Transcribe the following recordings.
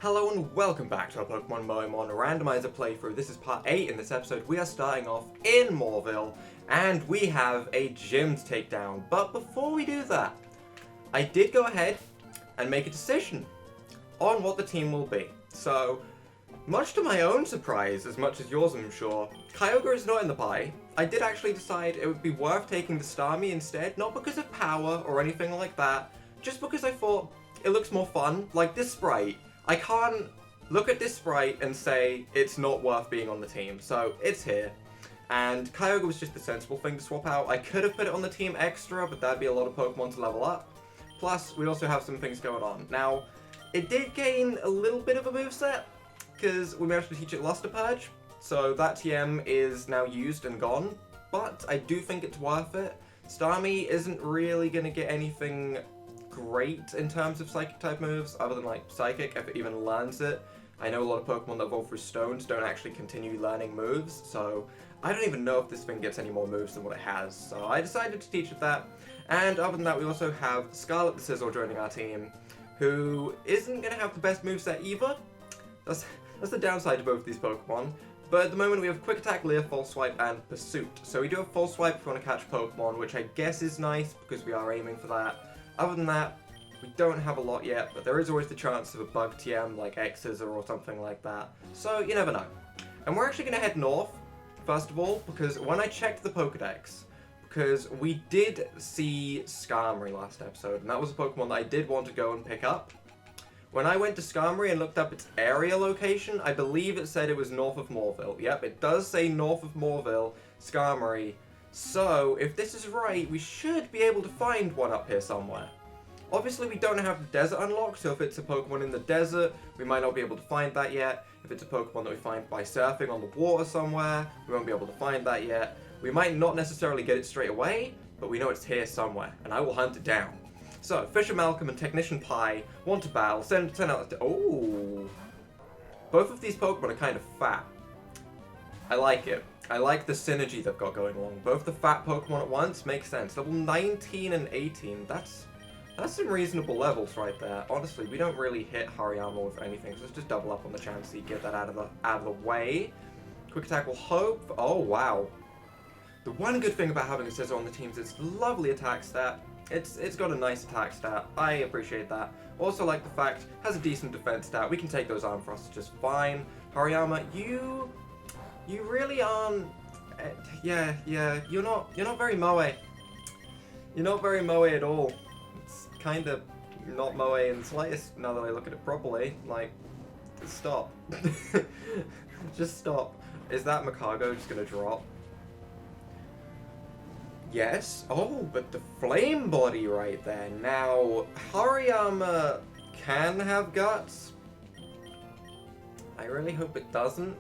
Hello and welcome back to our Pokemon Moemon Randomizer playthrough. This is part 8. In this episode we are starting off in Mauville and we have a gym to take down. But before we do that, I did go ahead and make a decision on what the team will be. So, much to my own surprise, as much as yours I'm sure, Kyogre is not in the pie. I did actually decide it would be worth taking the Starmie instead, not because of power or anything like that, just because I thought it looks more fun. Like this sprite, I can't look at this sprite and say it's not worth being on the team, so it's here. And Kyogre was just the sensible thing to swap out. I could have put it on the team extra, but that'd be a lot of Pokemon to level up. Plus, we also have some things going on. Now, it did gain a little bit of a moveset, because we managed to teach it Luster Purge, so that TM is now used and gone, but I do think it's worth it. Starmie isn't really going to get anything great in terms of Psychic type moves, other than like Psychic, if it even learns it. I know a lot of Pokemon that evolve through Stones don't actually continue learning moves, so I don't even know if this thing gets any more moves than what it has, so I decided to teach it that. And other than that, we also have Scarlet the Sizzle joining our team, who isn't going to have the best moveset either. That's the downside to both these Pokemon. But at the moment we have Quick Attack, Leer, False Swipe, and Pursuit. So we do have False Swipe if we want to catch Pokemon, which I guess is nice because we are aiming for that. Other than that, we don't have a lot yet, but there is always the chance of a bug TM like X-Scissor or something like that. So you never know. And we're actually going to head north, first of all, because when I checked the Pokedex, because we did see Skarmory last episode, and that was a Pokemon that I did want to go and pick up. When I went to Skarmory and looked up its area location, I believe it said it was north of Mauville. Yep, it does say north of Mauville, Skarmory. So, if this is right, we should be able to find one up here somewhere. Obviously, we don't have the desert unlocked, so if it's a Pokemon in the desert, we might not be able to find that yet. If it's a Pokemon that we find by surfing on the water somewhere, we won't be able to find that yet. We might not necessarily get it straight away, but we know it's here somewhere, and I will hunt it down. So, Fisher Malcolm and Technician Pie want to battle, send out... Oh! Both of these Pokemon are kind of fat. I like it. I like the synergy they've got going along. Both the fat Pokemon at once makes sense. Level 19 and 18, that's some reasonable levels right there. Honestly, we don't really hit Hariyama with anything, so let's just double up on the chance to get that out of the way. Quick Attack will hope. Oh, wow. The one good thing about having a Scissor on the team is its lovely attack stat. It's got a nice attack stat. I appreciate that. Also like the fact has a decent defense stat. We can take those Arm Thrusts just fine. Hariyama, you really aren't. Yeah. You're not very Moe. You're not very Moe at all. It's kind of not Moe in the slightest. Now that I look at it properly, like, just stop. Just stop. Is that Makago just gonna drop? Yes. Oh, but the flame body right there. Now, Hariyama can have guts. I really hope it doesn't,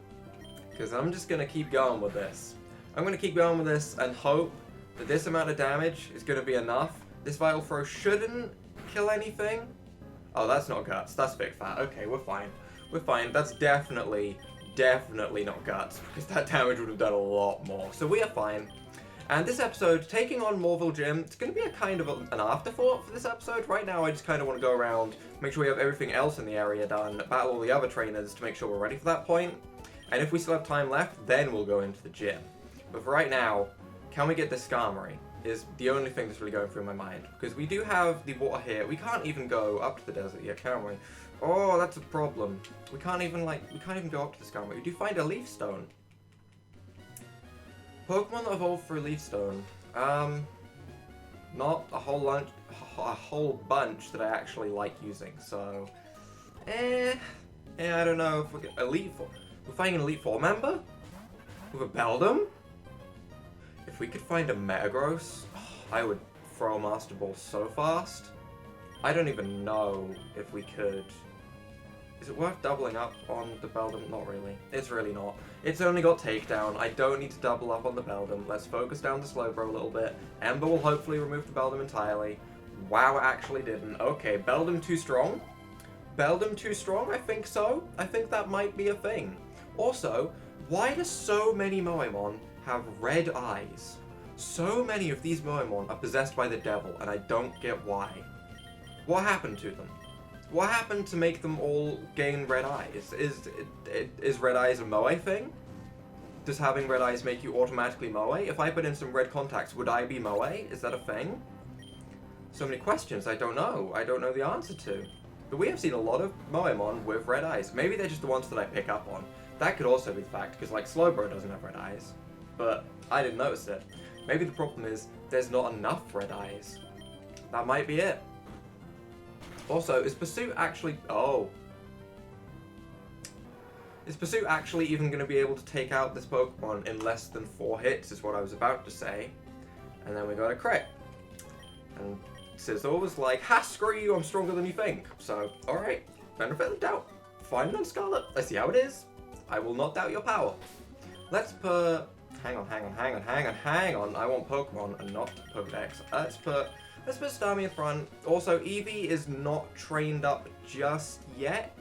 because I'm just going to keep going with this. I'm going to keep going with this and hope that this amount of damage is going to be enough. This Vital Throw shouldn't kill anything. Oh, that's not guts. That's Big Fat. Okay, we're fine. We're fine. That's definitely not guts, because that damage would have done a lot more. So we are fine. And this episode, taking on Mauville Gym, it's going to be a kind of an afterthought for this episode. Right now, I just kind of want to go around, make sure we have everything else in the area done, battle all the other trainers to make sure we're ready for that point. And if we still have time left, then we'll go into the gym. But for right now, can we get this Skarmory? Is the only thing that's really going through my mind. Because we do have the water here. We can't even go up to the desert yet, can we? Oh, that's a problem. We can't even go up to the Skarmory. We do find a Leaf Stone. Pokemon that evolve through Leaf Stone. Not a whole bunch that I actually like using, so... I don't know if we get Elite Four. We're finding an Elite Four member? With a Beldum? If we could find a Metagross, I would throw a Master Ball so fast. I don't even know if we could... Is it worth doubling up on the Beldum? Not really. It's really not. It's only got Takedown. I don't need to double up on the Beldum. Let's focus down the Slowbro a little bit. Ember will hopefully remove the Beldum entirely. Wow, it actually didn't. Okay, Beldum too strong? Beldum too strong? I think so. I think that might be a thing. Also, why do so many Moemon have red eyes? So many of these Moemon are possessed by the devil, and I don't get why. What happened to them? What happened to make them all gain red eyes? Is red eyes a Moe thing? Does having red eyes make you automatically Moe? If I put in some red contacts, would I be Moe? Is that a thing? So many questions I don't know. I don't know the answer to. But we have seen a lot of Moemon with red eyes. Maybe they're just the ones that I pick up on. That could also be the fact, because like Slowbro doesn't have red eyes. But I didn't notice it. Maybe the problem is there's not enough red eyes. That might be it. Also, is Pursuit actually... Oh. Is Pursuit actually even going to be able to take out this Pokemon in less than 4 hits, is what I was about to say. And then we got a crit. And Sizzle was like, ha, screw you, I'm stronger than you think. So, alright, benefit of the doubt. Fine on Scarlet. I see how it is. I will not doubt your power. Let's put... Hang on. I want Pokemon and not Pokedex. Let's put Starmie in front. Also, Eevee is not trained up just yet.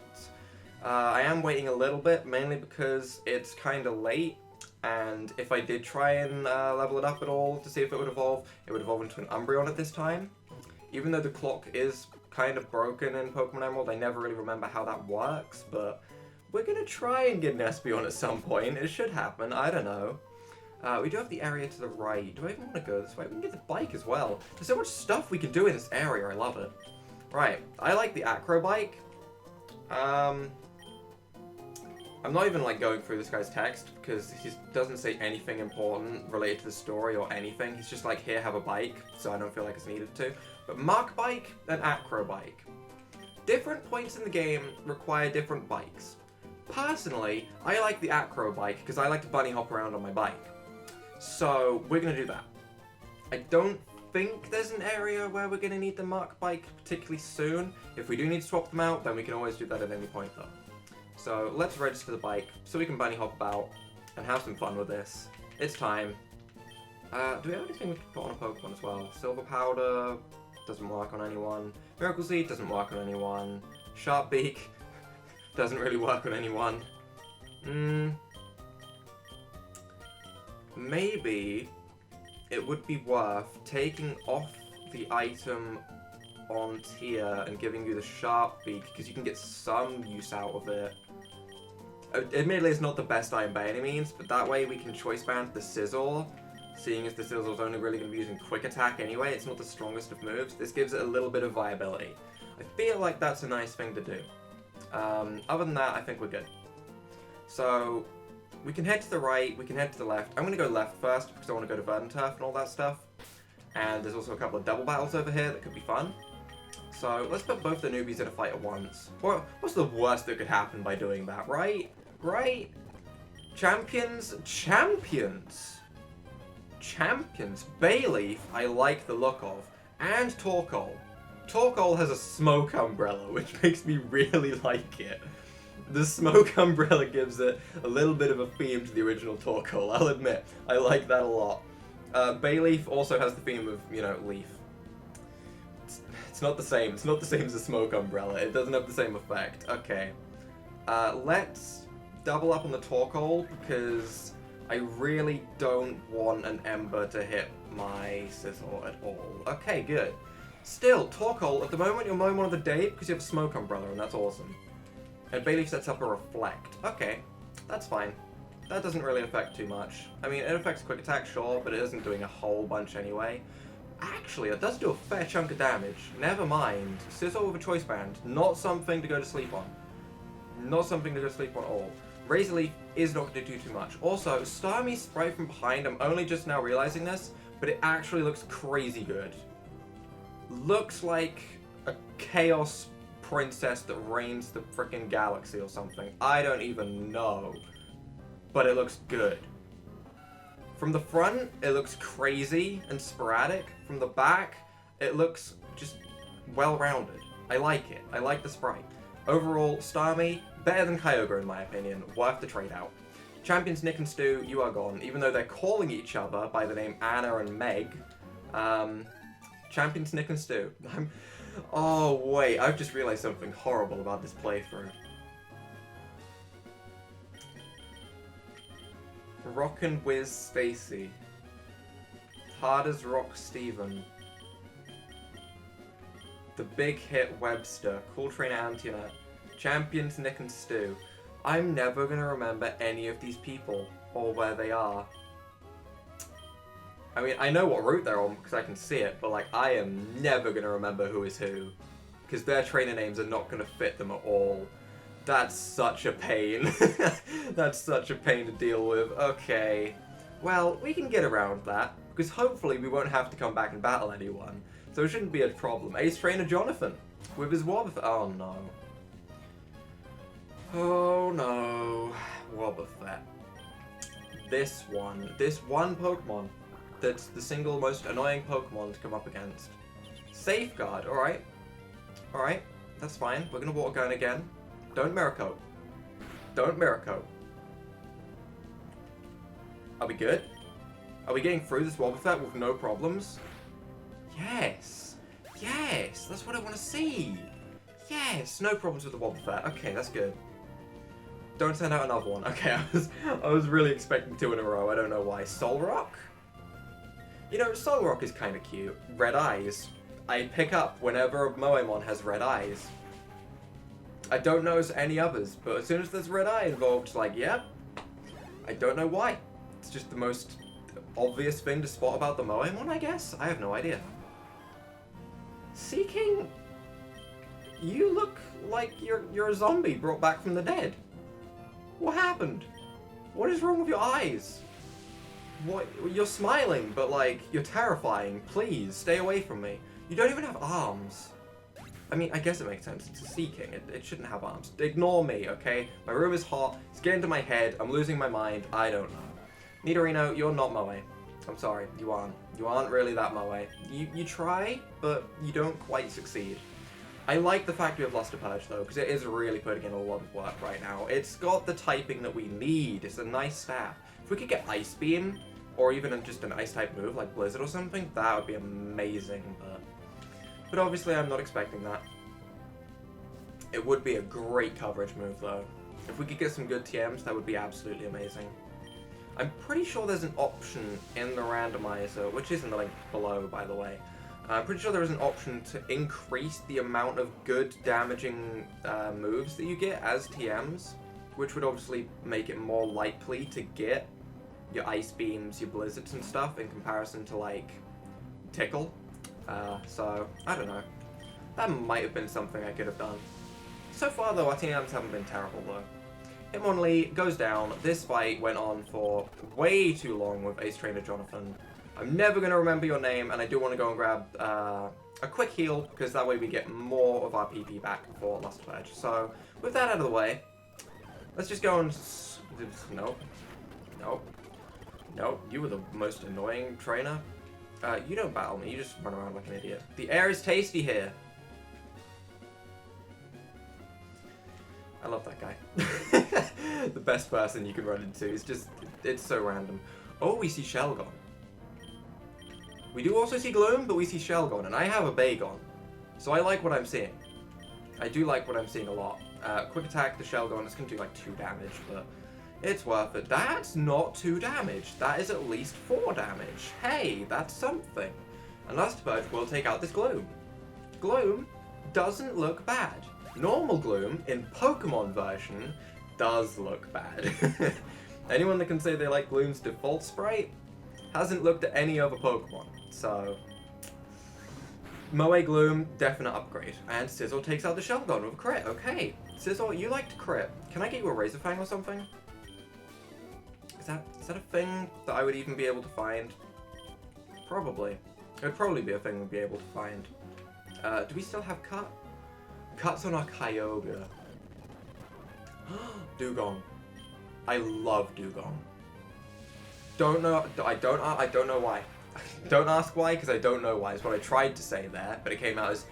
I am waiting a little bit, mainly because it's kind of late. And if I did try and level it up at all to see if it would evolve into an Umbreon at this time. Even though the clock is kind of broken in Pokemon Emerald, I never really remember how that works, but we're going to try and get an Espeon at some point. It should happen, I don't know. We do have the area to the right. Do I even want to go this way? We can get the bike as well. There's so much stuff we can do in this area, I love it. Right, I like the Acro Bike. I'm not even like going through this guy's text because he doesn't say anything important related to the story or anything. He's just like, here, have a bike, so I don't feel like it's needed to. But Mark Bike and Acro Bike. Different points in the game require different bikes. Personally, I like the Acro Bike because I like to bunny hop around on my bike. So we're going to do that. I don't think there's an area where we're going to need the Mark Bike particularly soon. If we do need to swap them out, then we can always do that at any point though. So let's register the bike so we can bunny hop about and have some fun with this. It's time. Do we have anything we can put on a Pokemon as well? Silver Powder doesn't work on anyone. Miracle Seed doesn't work on anyone. Sharp Beak doesn't really work on anyone. Maybe it would be worth taking off the item on tier and giving you the Sharp Beak because you can get some use out of it. Admittedly, it's not the best item by any means, but that way we can choice band the Sizzle. Seeing as the Sizzle's only really going to be using Quick Attack anyway, it's not the strongest of moves. This gives it a little bit of viability. I feel like that's a nice thing to do. Other than that, I think we're good. So, we can head to the right, we can head to the left. I'm going to go left first because I want to go to Verdanturf and all that stuff. And there's also a couple of double battles over here that could be fun. So, let's put both the newbies in a fight at once. What's the worst that could happen by doing that, right? Right? Champions? Bayleaf, I like the look of. And Torkoal. Torkoal has a smoke umbrella, which makes me really like it. The smoke umbrella gives it a little bit of a theme to the original Torkoal, I'll admit. I like that a lot. Bayleaf also has the theme of, you know, leaf. It's not the same. It's not the same as a smoke umbrella. It doesn't have the same effect. Okay. Let's double up on the Torkoal because I really don't want an Ember to hit my Sizzle at all. Okay, good. Still, Torkoal, at the moment you're Moemon of the day because you have a smoke umbrella and that's awesome. And Bayleaf sets up a Reflect. Okay, that's fine. That doesn't really affect too much. I mean, it affects Quick Attack, sure, but it isn't doing a whole bunch anyway. Actually, it does do a fair chunk of damage. Never mind. Sizzle with a Choice Band. Not something to go to sleep on. Not something to go to sleep on at all. Razor Leaf is not going to do too much. Also, Starmie's sprite from behind, I'm only just now realizing this, but it actually looks crazy good. Looks like a Chaos Princess that reigns the frickin' galaxy or something. I don't even know. But it looks good. From the front, it looks crazy and sporadic. From the back, it looks just well-rounded. I like it. I like the sprite. Overall, Starmie, better than Kyogre in my opinion. Worth the trade out. Champions Nick and Stu, you are gone. Even though they're calling each other by the name Anna and Meg. Champions Nick and Stu. Oh wait, I've just realized something horrible about this playthrough. Rock and Whiz Stacy. Hard as Rock Steven. The Big Hit Webster, Cool Trainer Antoinette, Champions Nick and Stu. I'm never gonna remember any of these people or where they are. I mean, I know what route they're on because I can see it, but like, I am never gonna remember who is who because their trainer names are not gonna fit them at all. That's such a pain. That's such a pain to deal with. Okay, well, we can get around that because hopefully we won't have to come back and battle anyone. So it shouldn't be a problem. Ace Trainer Jonathan with his Wobbuffet. Oh no. Oh no. Wobbuffet. This one Pokemon that's the single most annoying Pokemon to come up against. Safeguard, alright. Alright, that's fine. We're gonna Water Gun again. Don't Mirror Coat. Don't Mirror Coat. Are we good? Are we getting through this Wobbuffet with no problems? Yes! Yes! That's what I want to see! Yes! No problems with the Wobbuffet. Okay, that's good. Don't send out another one. Okay, I was really expecting 2 in a row. I don't know why. Solrock? You know, Solrock is kind of cute. Red eyes. I pick up whenever a Moemon has red eyes. I don't notice any others, but as soon as there's red eye involved, it's like, yep. I don't know why. It's just the most obvious thing to spot about the Moemon, I guess? I have no idea. Seeking, you look like you're a zombie brought back from the dead. What happened? What is wrong with your eyes? What? You're smiling, but like, you're terrifying. Please, stay away from me. You don't even have arms. I mean, I guess it makes sense. It's a Seeking. It shouldn't have arms. Ignore me, okay? My room is hot. It's getting to my head. I'm losing my mind. I don't know. Nidorino, you're not Moe. I'm sorry, you aren't. You aren't really that Moe. You try, but you don't quite succeed. I like the fact we have Luster Purge though, because it is really putting in a lot of work right now. It's got the typing that we need. It's a nice staff. If we could get Ice Beam, or even just an Ice-type move like Blizzard or something, that would be amazing, but obviously I'm not expecting that. It would be a great coverage move though. If we could get some good TMs, that would be absolutely amazing. I'm pretty sure there's an option in the randomizer, which is in the link below, by the way. I'm pretty sure there is an option to increase the amount of good damaging moves that you get as TMs, which would obviously make it more likely to get your Ice Beams, your Blizzards and stuff in comparison to like Tickle. So, I don't know. That might have been something I could have done. So far though, our TMs haven't been terrible though. Hitmonlee goes down. This fight went on for way too long with Ace Trainer Jonathan. I'm never going to remember your name, and I do want to go and grab a quick heal, because that way we get more of our PP back for Luster Purge. So, with that out of the way, let's just go and... Nope. Nope. Nope. You were the most annoying trainer. You don't battle me, you just run around like an idiot. The air is tasty here. I love that guy. The best person you can run into. It's so random. Oh, we see Shelgon. We do also see Gloom, but we see Shelgon, and I have a Bagon. So I like what I'm seeing. I do like what I'm seeing a lot. Quick attack, the Shelgon, it's going to do like 2 damage, but it's worth it. That's not 2 damage. That is at least 4 damage. Hey, that's something. And Luster Purge will take out this Gloom. Gloom doesn't look bad. Normal Gloom, in Pokemon version, does look bad. Anyone that can say they like Gloom's default sprite hasn't looked at any other Pokemon, so... Moe Gloom, definite upgrade. And Sizzle takes out the Shelgon with a crit, okay. Sizzle, you like to crit. Can I get you a Razor Fang or something? Is that a thing that I would even be able to find? Probably. It would probably be a thing we'd be able to find. Do we still have Cut? Cut's on our Kyogre. Dugong. I love Dugong. Don't know. I don't know why. Don't ask why, because I don't know why. It's what I tried to say there, but it came out as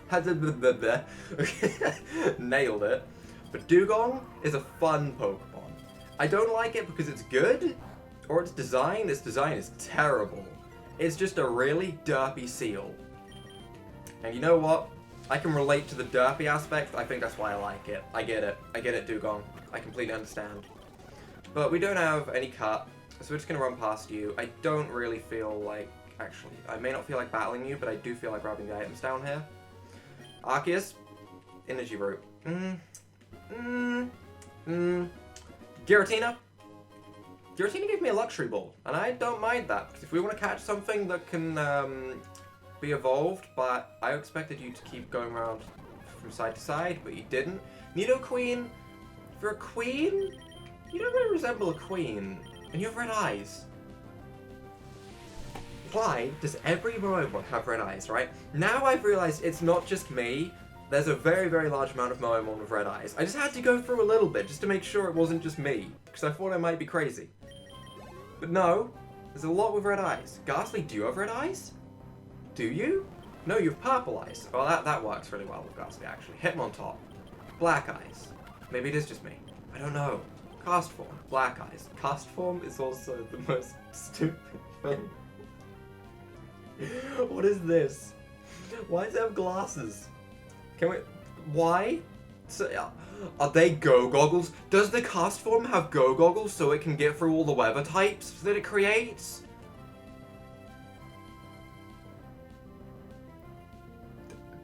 nailed it. But Dugong is a fun Pokemon. I don't like it because it's good, or its design. Its design is terrible. It's just a really derpy seal. And you know what? I can relate to the derpy aspect. I think that's why I like it. I get it. I get it, Dugong. I completely understand. But we don't have any Cut, so we're just going to run past you. I don't really feel like... Actually, I may not feel like battling you, but I do feel like grabbing the items down here. Arceus, Energy Root. Giratina. Giratina gave me a Luxury Ball, and I don't mind that, because if we want to catch something that can be evolved, but I expected you to keep going around from side to side, but you didn't. Nidoqueen, for a queen, you don't really resemble a queen, and you have red eyes. Why does every Moemon have red eyes, right? Now I've realized it's not just me. There's a very, very large amount of Moemon with red eyes. I just had to go through a little bit just to make sure it wasn't just me, because I thought I might be crazy. But no, there's a lot with red eyes. Ghastly, do you have red eyes? Do you? No, you have purple eyes. Well, that works really well with Ghastly, actually. Hitmontop, black eyes. Maybe it is just me. I don't know. Cast form, black eyes. Cast form is also the most stupid thing. What is this? Why does it have glasses? Can we... Why? So, are they go goggles? Does the cast form have go goggles so it can get through all the weather types that it creates?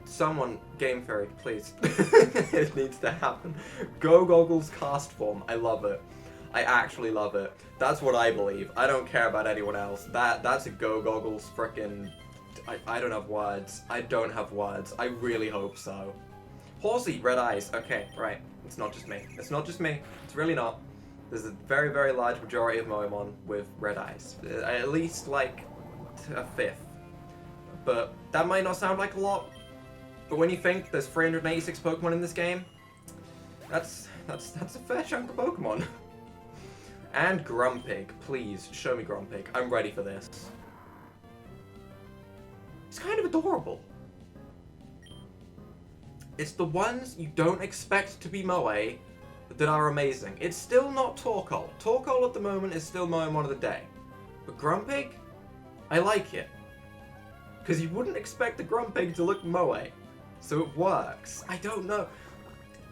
Someone, Gamefreak, please. It needs to happen. Go goggles cast form. I love it. I actually love it. That's what I believe. I don't care about anyone else. That's a go goggles frickin'... I don't have words. I don't have words. I really hope so. Horsey, red eyes. Okay, right. It's not just me. It's not just me. It's really not. There's a very, very large majority of Moemon with red eyes. At least, like, a fifth. But that might not sound like a lot. But when you think there's 386 Pokemon in this game, that's a fair chunk of Pokemon. And Grumpig. Please, show me Grumpig. I'm ready for this. It's kind of adorable. It's the ones you don't expect to be Moe that are amazing. It's still not Torkoal. Torkoal at the moment is still Moemon of the day. But Grumpig, I like it. Because you wouldn't expect the Grumpig to look Moe. So it works. I don't know.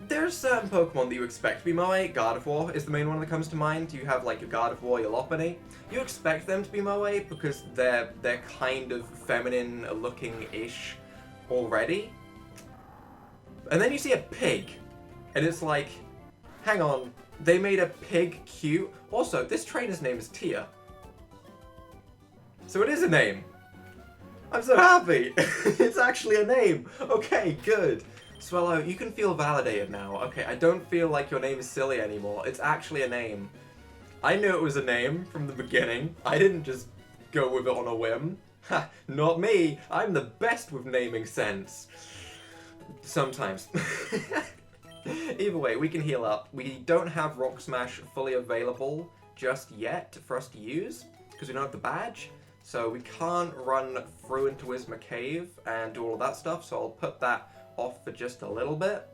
There's certain Pokemon that you expect to be Moe. Gardevoir is the main one that comes to mind. You have like your Gardevoir, your Lopunny. You expect them to be Moe because they're kind of feminine looking-ish already. And then you see a pig, and it's like, hang on, they made a pig cute? Also, this trainer's name is Tia. So it is a name. I'm so happy. It's actually a name. Okay, good. Swallow, you can feel validated now. Okay, I don't feel like your name is silly anymore. It's actually a name. I knew it was a name from the beginning. I didn't just go with it on a whim. Ha, not me. I'm the best with naming sense. Sometimes. Either way, we can heal up. We don't have Rock Smash fully available just yet for us to use, because we don't have the badge. So we can't run through into Wisma Cave and do all of that stuff, so I'll put that off for just a little bit.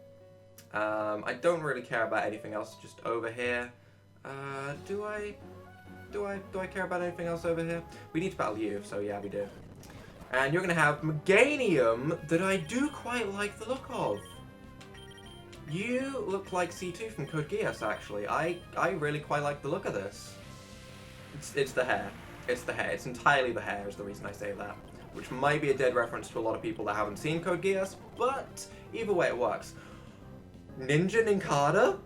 I don't really care about anything else just over here. Do I care about anything else over here? We need to battle you, so yeah, we do. And you're gonna have Meganium that I do quite like the look of. You look like C2 from Code Geass, actually. I really quite like the look of this. It's the hair. It's the hair. It's entirely the hair is the reason I say that. Which might be a dead reference to a lot of people that haven't seen Code Geass, but either way it works. Ninja Nincada?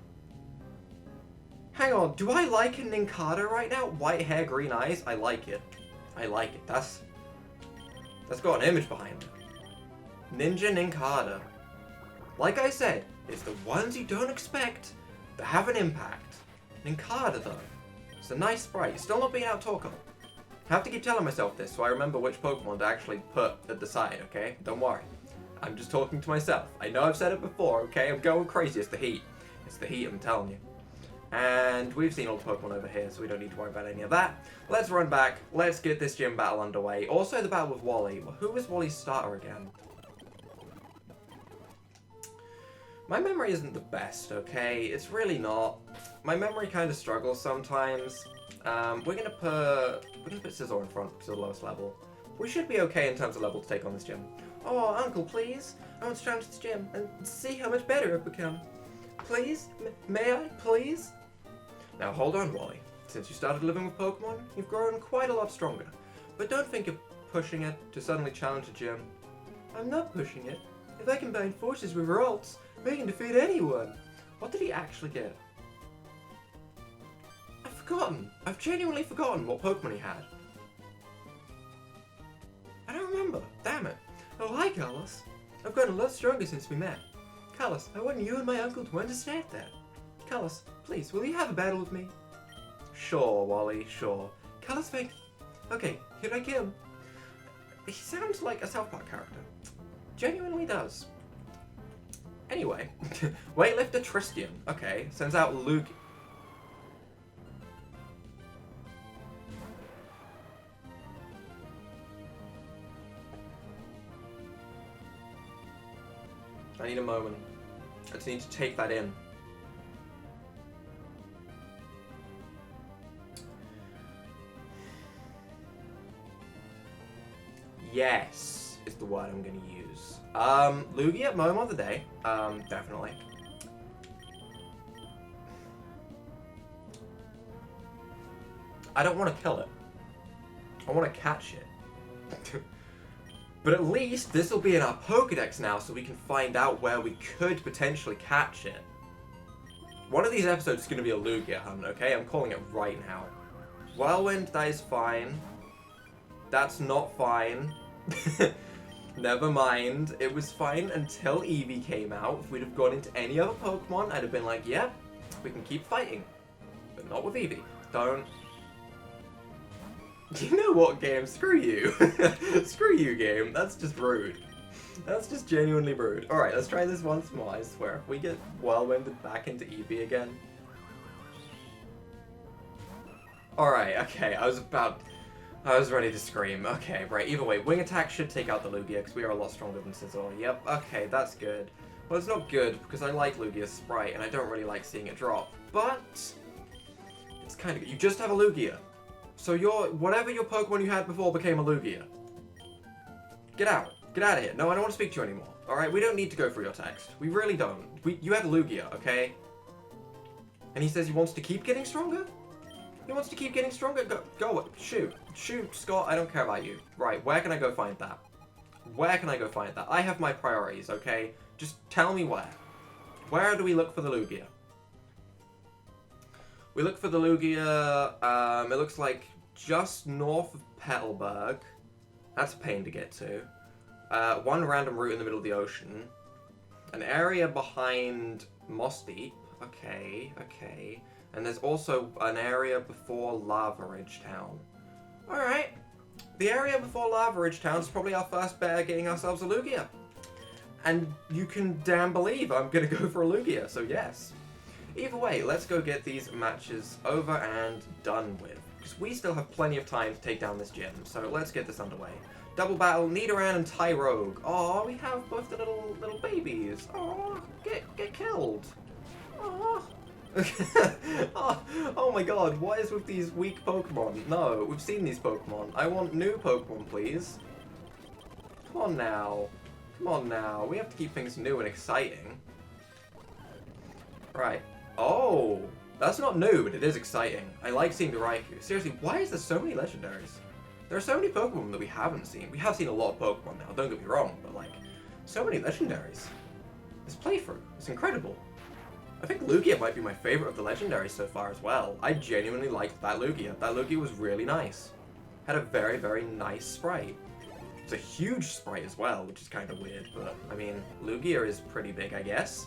Hang on, do I like a Nincada right now? White hair, green eyes? I like it. I like it. That's got an image behind it. Ninja Nincada. Like I said, it's the ones you don't expect that have an impact. Nincada, though. It's a nice sprite. It's still not being out Torkoal. I have to keep telling myself this so I remember which Pokemon to actually put at the side, okay? Don't worry. I'm just talking to myself. I know I've said it before, okay? I'm going crazy. It's the heat. It's the heat, I'm telling you. And we've seen all the Pokemon over here, so we don't need to worry about any of that. Let's run back. Let's get this gym battle underway. Also, the battle with Wally. Who was Wally's starter again? My memory isn't the best, okay? It's really not. My memory kind of struggles sometimes. We're gonna put Scizor in front because of the lowest level. We should be okay in terms of level to take on this gym. Oh, Uncle, please. I want to challenge this gym and see how much better I've become. Please? May I? Please? Now hold on, Wally. Since you started living with Pokemon, you've grown quite a lot stronger. But don't think you're pushing it to suddenly challenge a gym. I'm not pushing it. If I combine forces with Ralts, we can defeat anyone. What did he actually get? I've forgotten. I've genuinely forgotten what Pokemon he had. I don't remember. Damn it. Oh, hi, Carlos. I've gotten a lot stronger since we met. Carlos, I want you and my uncle to understand that. Carlos, please, will you have a battle with me? Sure, Wally, sure. Carlos, thank... Okay, here I come. He sounds like a South Park character. Genuinely does. Anyway, weightlifter Tristian. Okay, sends out Luke. I need a moment. I just need to take that in. Yes, is the word I'm going to use. Lugia, Moemon of the day. Definitely. I don't want to kill it. I want to catch it. But at least this will be in our Pokedex now, so we can find out where we could potentially catch it. One of these episodes is going to be a Lugia hunt, okay? I'm calling it right now. Whirlwind, that is fine. That's not fine. Never mind. It was fine until Eevee came out. If we'd have gone into any other Pokemon, I'd have been like, yeah, we can keep fighting. But not with Eevee. Don't. You know what, game? Screw you. Screw you, game. That's just rude. That's just genuinely rude. Alright, let's try this once more, I swear. If we get Whirlwinded back into Eevee again. Alright, okay, I was ready to scream. Okay, right, either way, Wing Attack should take out the Lugia, because we are a lot stronger than Scizor. Yep, okay, that's good. Well, it's not good, because I like Lugia's sprite, and I don't really like seeing it drop. But it's kind of good. You just have a Lugia. So whatever your Pokemon you had before became a Lugia. Get out. Get out of here. No, I don't want to speak to you anymore. Alright, we don't need to go through your text. We really don't. You have Lugia, okay? And he says he wants to keep getting stronger? He wants to keep getting stronger? Go, shoot. Shoot, Scott, I don't care about you. Right, where can I go find that? Where can I go find that? I have my priorities, okay? Just tell me where. Where do we look for the Lugia? We look for the Lugia, it looks like just north of Petalburg. That's a pain to get to. One random route in the middle of the ocean. An area behind Moss Deep. Okay, okay. And there's also an area before Lava Ridge Town. Alright. The area before Lava Ridge Town is probably our first bet at getting ourselves a Lugia. And you can damn believe I'm gonna go for a Lugia, so yes. Either way, let's go get these matches over and done with. Because we still have plenty of time to take down this gym, so let's get this underway. Double battle, Nidoran and Tyrogue. Oh, we have both the little babies. Oh, get killed. Oh. Oh my god, what is with these weak Pokemon? No, we've seen these Pokemon. I want new Pokemon, please. Come on now. Come on now. We have to keep things new and exciting. Right. Oh, that's not new, but it is exciting. I like seeing the Raikou. Seriously, why is there so many legendaries? There are so many Pokemon that we haven't seen. We have seen a lot of Pokemon now, don't get me wrong, but like, so many legendaries. This playthrough is incredible. I think Lugia might be my favorite of the legendaries so far as well. I genuinely liked that Lugia. That Lugia was really nice. Had a very, very nice sprite. It's a huge sprite as well, which is kind of weird, but I mean, Lugia is pretty big, I guess.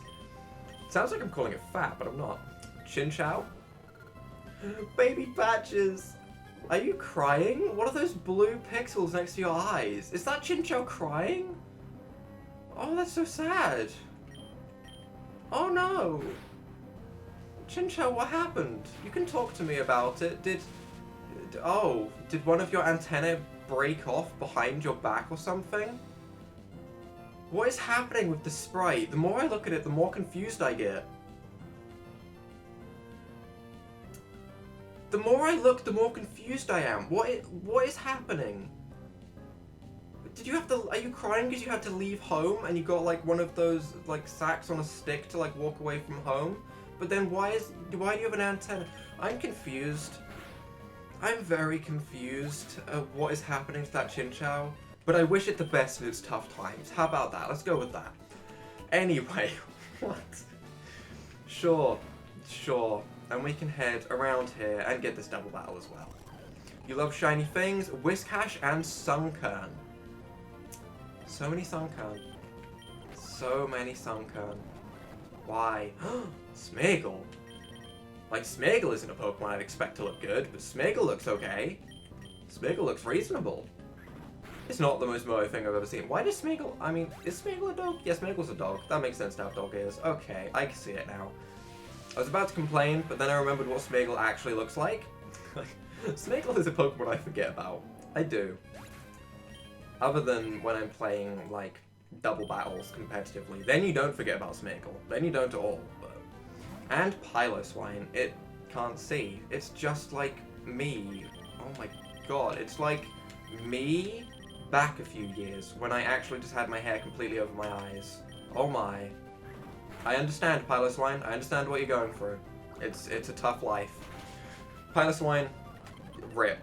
Sounds like I'm calling it fat, but I'm not. Chinchou? Baby Patches! Are you crying? What are those blue pixels next to your eyes? Is that Chinchou crying? Oh, that's so sad. Oh no! Chinchou, what happened? You can talk to me about it. Did one of your antennae break off behind your back or something? What is happening with the sprite? The more I look at it, the more confused I get. The more I look, the more confused I am. What is happening? Did you have to, are you crying because you had to leave home and you got like one of those like sacks on a stick to like walk away from home? But then why do you have an antenna? I'm confused. I'm very confused. What is happening to that Chinchou? but I wish it the best in its tough times. How about that? Let's go with that. Anyway, what? Sure. And we can head around here and get this double battle as well. You love shiny things, Whiscash and Sunkern. So many Sunkern. So many Sunkern. Why? Smeagol. Like, Smeagol isn't a Pokemon I'd expect to look good, but Smeagol looks okay. Smeagol looks reasonable. It's not the most Moe thing I've ever seen. Why does Smeagol... I mean, is Smeagol a dog? Yeah, Smeagol's a dog. That makes sense to have dog ears. Okay, I can see it now. I was about to complain, but then I remembered what Smeagol actually looks like. Smeagol is a Pokemon I forget about. I do. Other than when I'm playing, like, double battles competitively. Then you don't forget about Smeagol. Then you don't at all. And Piloswine. It can't see. It's just like me. Oh my god. It's like me back a few years when I actually just had my hair completely over my eyes. Oh my. I understand, Piloswine. I understand what you're going through. It's a tough life. Piloswine, rip.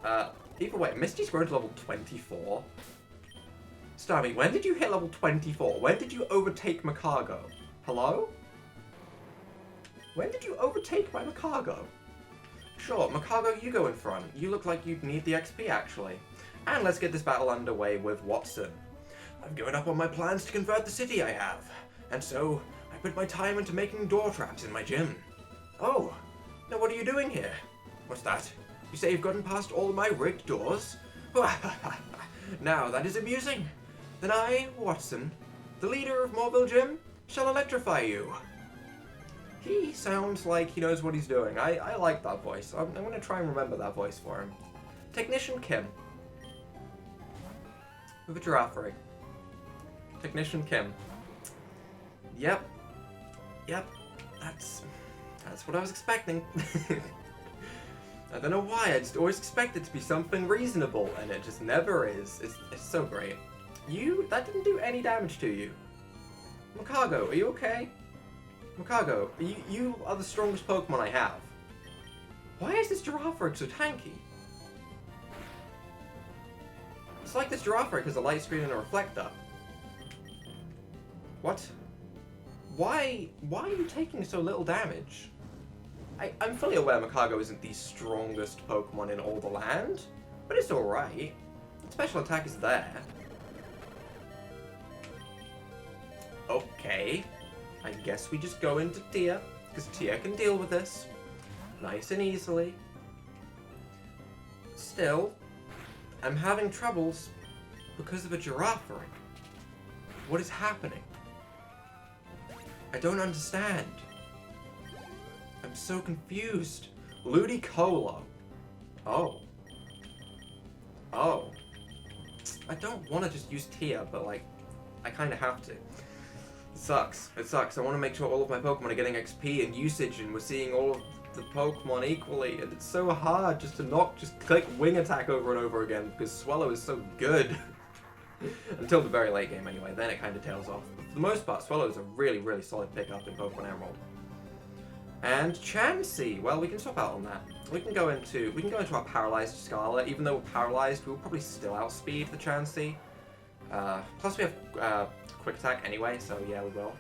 Either way, Misty's grown to level 24. Starmie, when did you hit level 24? When did you overtake Macargo? Hello? When did you overtake my Macargo? Sure, Macargo, you go in front. You look like you'd need the XP, actually. And let's get this battle underway with Wattson. I've given up on my plans to convert the city I have. And so, I put my time into making door traps in my gym. Oh, now what are you doing here? What's that? You say you've gotten past all of my rigged doors? Now that is amusing. Then I, Wattson, the leader of Mauville Gym, shall electrify you. He sounds like he knows what he's doing. I like that voice. I'm going to try and remember that voice for him. Technician Kim. With a Giraffe. Technician Kim. Yep. That's what I was expecting. I don't know why, I just always expect it to be something reasonable, and it just never is. It's so great. That didn't do any damage to you. Macargo, are you okay? Macargo, you are the strongest Pokemon I have. Why is this Giraffe so tanky? It's like this Giraffe has a light screen and a reflector. What? Why are you taking so little damage? I'm fully aware Macargo isn't the strongest Pokemon in all the land, but it's alright. Special attack is there. Okay, I guess we just go into Tia, because Tia can deal with this nice and easily. Still, I'm having troubles because of a Giraffe. What is happening? I don't understand. I'm so confused. Ludicolo. Oh. I don't want to just use Tia, but like, I kind of have to. It sucks. I want to make sure all of my Pokemon are getting XP and usage, and we're seeing all of the Pokemon equally, and it's so hard just to just click Wing Attack over and over again, because Swellow is so good. Until the very late game anyway, then it kind of tails off. But for the most part, Swellow is a really, really solid pickup in Pokemon Emerald. And Chansey, well, we can swap out on that. We can go into our Paralyzed Scarlet. Even though we're paralyzed, we'll probably still outspeed the Chansey. Plus we have Quick Attack anyway, so yeah, we will.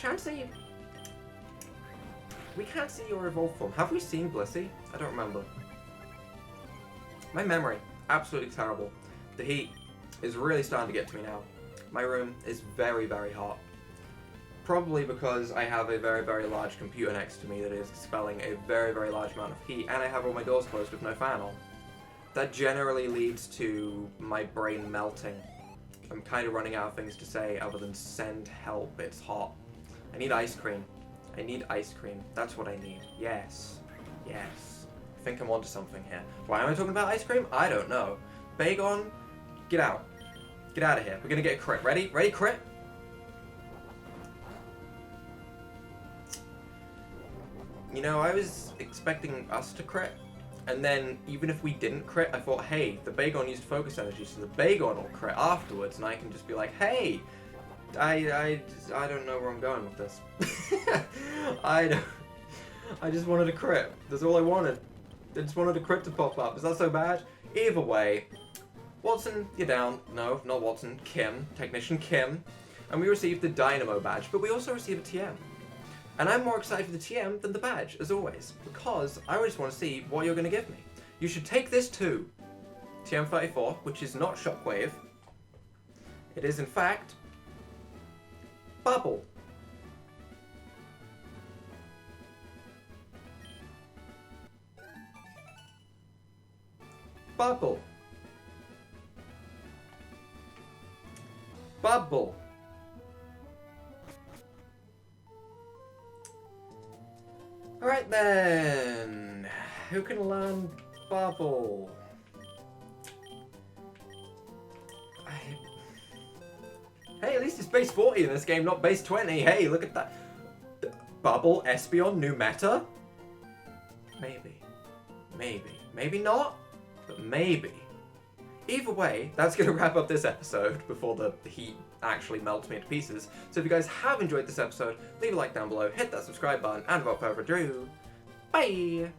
Chansey, we can't see your evolved form. Have we seen Blissey? I don't remember. My memory, absolutely terrible. The heat is really starting to get to me now. My room is very, very hot. Probably because I have a very, very large computer next to me that is expelling a very, very large amount of heat, and I have all my doors closed with no fan on. That generally leads to my brain melting. I'm kind of running out of things to say other than send help, it's hot. I need ice cream. I need ice cream. That's what I need. Yes. I think I'm onto something here. Why am I talking about ice cream? I don't know. Bagon, get out. Get out of here. We're gonna get a crit. Ready? Ready, crit? You know, I was expecting us to crit, and then even if we didn't crit, I thought, hey, the Bagon used focus energy, so the Bagon will crit afterwards, and I can just be like, hey, I don't know where I'm going with this. I just wanted a crit. That's all I wanted. I just wanted a crit to pop up. Is that so bad? Either way, Wattson, you're down. No, not Wattson. Kim. Technician Kim. And we received the Dynamo badge, but we also received a TM. And I'm more excited for the TM than the badge, as always, because I just want to see what you're going to give me. You should take this too. TM34, which is not Shockwave. It is, in fact, Bubble. Bubble. Bubble. Alright then. Who can learn Bubble? Hey, at least it's base 40 in this game, not base 20. Hey, look at that. Bubble, Espeon, new meta? Maybe. Maybe. Maybe not, but maybe. Either way, that's going to wrap up this episode before the heat actually melts me into pieces. So if you guys have enjoyed this episode, leave a like down below, hit that subscribe button, and without further ado, bye!